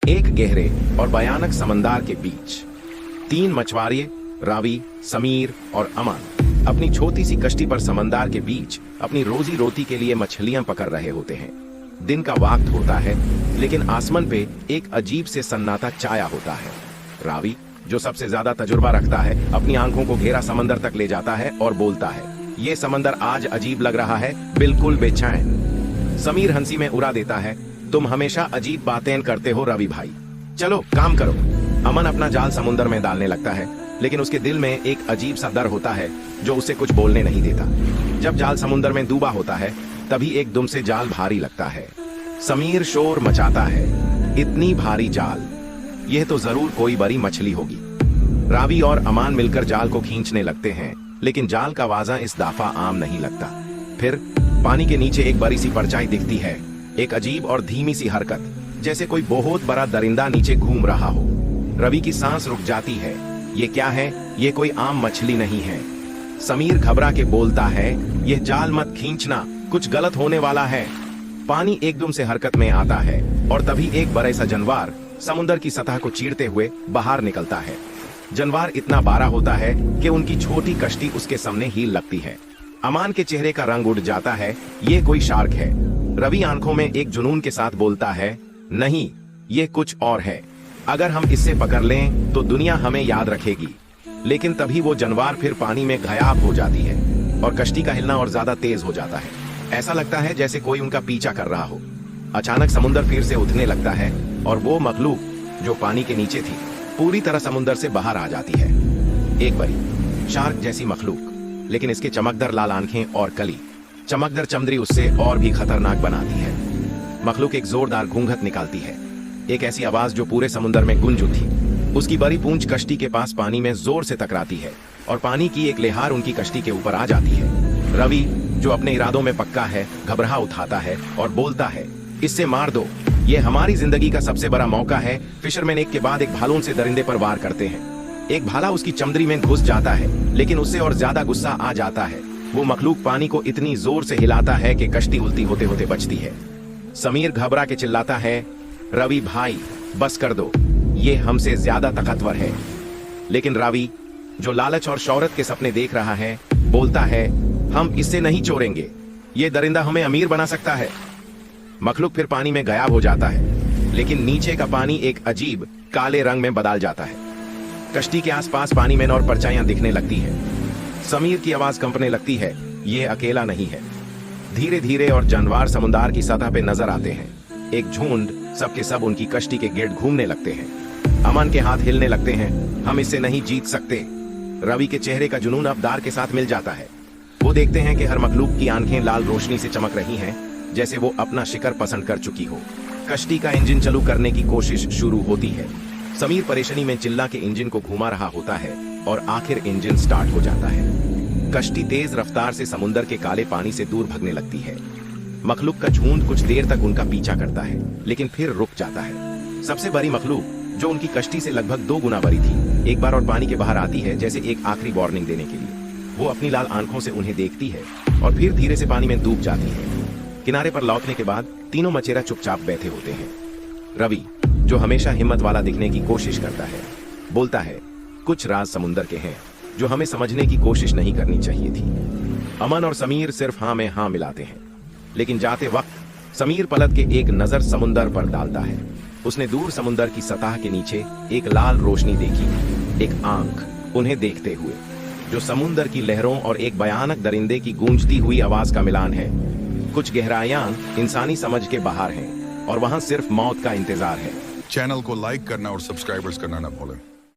एक गहरे और भयानक समंदर के बीच तीन मछुआरे रावी, समीर और अमन अपनी छोटी सी कश्ती पर समंदर के बीच अपनी रोजी रोटी के लिए मछलियां पकड़ रहे होते हैं। दिन का वक्त होता है, लेकिन आसमान पे एक अजीब से सन्नाटा छाया होता है। रावी, जो सबसे ज्यादा तजुर्बा रखता है, अपनी आंखों को घेरा समंदर तक ले जाता है और बोलता है, ये समंदर आज अजीब लग रहा है, बिल्कुल बेचैन। समीर हंसी में उड़ा देता है, तुम हमेशा अजीब बातें करते हो रवि भाई, चलो काम करो। अमन अपना जाल समुद्र में डालने लगता है, लेकिन उसके दिल में एक अजीब सा डर होता है जो उसे कुछ बोलने नहीं देता। जब जाल समुद्र में डूबा होता है, तभी एकदम से जाल भारी लगता है। समीर शोर मचाता है, इतनी भारी जाल, यह तो जरूर कोई बड़ी मछली होगी। रावी और अमान मिलकर जाल को खींचने लगते हैं, लेकिन जाल का वाजा इस दफा आम नहीं लगता। फिर पानी के नीचे एक बड़ी सी परछाई दिखती है, एक अजीब और धीमी सी हरकत, जैसे कोई बहुत बड़ा दरिंदा नीचे घूम रहा हो। रवि की सांस रुक जाती है, ये क्या है? ये कोई आम मछली नहीं है। समीर घबरा के बोलता है, यह जाल मत खींचना, कुछ गलत होने वाला है। पानी एकदम से हरकत में आता है और तभी एक बड़ा सा जानवर समुद्र की सतह को चीरते हुए बाहर निकलता है। जानवर इतना बड़ा होता है कि उनकी छोटी कश्ती उसके सामने हील लगती है। अमान के चेहरे का रंग उड़ जाता है, ये कोई शार्क है। रवि आंखों में एक जुनून के साथ बोलता है, नहीं, ये कुछ और है। अगर हम इससे पकड़ लें तो दुनिया हमें याद रखेगी। लेकिन तभी वो जानवर फिर पानी में गायब हो जाती है और कश्ती का हिलना और ज्यादा तेज हो जाता है। ऐसा लगता है जैसे कोई उनका पीछा कर रहा हो। अचानक समुद्र फिर से उठने लगता है और वो मखलूक जो पानी के नीचे थी, पूरी तरह समुद्र से बाहर आ जाती है। एक बड़ी शार्क जैसी मखलूक, लेकिन इसके चमकदार लाल आंखें और कली चमकदार चमड़ी उससे और भी खतरनाक बनाती है। मखलूक एक जोरदार घूंघट निकालती है, एक ऐसी आवाज जो पूरे समुद्र में गूंज उठी। उसकी बड़ी पूंछ कश्ती के पास पानी में जोर से टकराती है और पानी की एक लहर उनकी कश्ती के ऊपर आ जाती है। रवि, जो अपने इरादों में पक्का है, घबरा उठाता है और बोलता है, इससे मार दो, ये हमारी जिंदगी का सबसे बड़ा मौका है। फिशरमैन एक के बाद एक भालून से दरिंदे पर वार करते हैं। एक भाला उसकी चमड़ी में घुस जाता है, लेकिन उससे और ज्यादा गुस्सा आ जाता है। वो मखलूक पानी को इतनी जोर से हिलाता है कि कश्ती उल्टी होते होते बचती है। समीर घबरा के चिल्लाता है, रवि भाई बस कर दो, ये हमसे ज्यादा ताकतवर है। लेकिन रवि, जो लालच और शौहरत के सपने देख रहा है, बोलता है, हम इससे नहीं छोड़ेंगे, ये दरिंदा हमें अमीर बना सकता है। मखलूक फिर पानी में गायब हो जाता है, लेकिन नीचे का पानी एक अजीब काले रंग में बदल जाता है। कश्ती के आसपास पानी में और परछाइयां दिखने लगती है। समीर की आवाज कंपने लगती है, ये अकेला नहीं है। धीरे धीरे और जानवर समुद्र की सतह पे नजर आते हैं। एक झुंड सबके सब उनकी कश्ती के गिर्द घूमने लगते हैं। अमन के हाथ हिलने लगते हैं, हम इससे नहीं जीत सकते। रवि के चेहरे का जुनून अब दार के साथ मिल जाता है। वो देखते हैं कि हर मखलूक की आंखें लाल रोशनी से चमक रही हैं, जैसे वो अपना शिकार पसंद कर चुकी हो। कश्ती का इंजन चालू करने की कोशिश शुरू होती है। समीर परेशानी में चिल्ला के इंजन को घुमा रहा होता है और आखिर इंजन स्टार्ट हो जाता है। कश्ती तेज रफ्तार से समुद्र के काले पानी से दूर भागने लगती है। मखलूक का झुंड कुछ देर तक उनका पीछा करता है, लेकिन फिर रुक जाता है। सबसे बड़ी मखलूक, जो उनकी कश्ती से लगभग 2 गुना बड़ी थी, एक बार और पानी के बाहर आती है, जैसे एक आखिरी वार्निंग देने के लिए। वो अपनी लाल आंखों से उन्हें देखती है और फिर धीरे से पानी में डूब जाती है। किनारे पर लौटने के बाद तीनों मछेरा चुपचाप बैठे होते हैं। रवि, जो हमेशा हिम्मत वाला दिखने की कोशिश करता है, बोलता है, कुछ राज समुद्र के हैं जो हमें समझने की कोशिश नहीं करनी चाहिए थी। अमन और समीर सिर्फ हाँ में हाँ मिलाते हैं, लेकिन जाते वक्त समीर पलट के एक नजर समुद्र पर डालता है। उसने दूर समुद्र की सतह के नीचे एक लाल रोशनी देखी, एक आंख उन्हें देखते हुए, जो समुद्र की लहरों और एक भयानक दरिंदे की गूंजती हुई आवाज का मिलान है। कुछ गहराइयां इंसानी समझ के बाहर हैं और वहां सिर्फ मौत का इंतजार है। चैनल को लाइक करना और सब्सक्राइबर्स करना ना भूलें।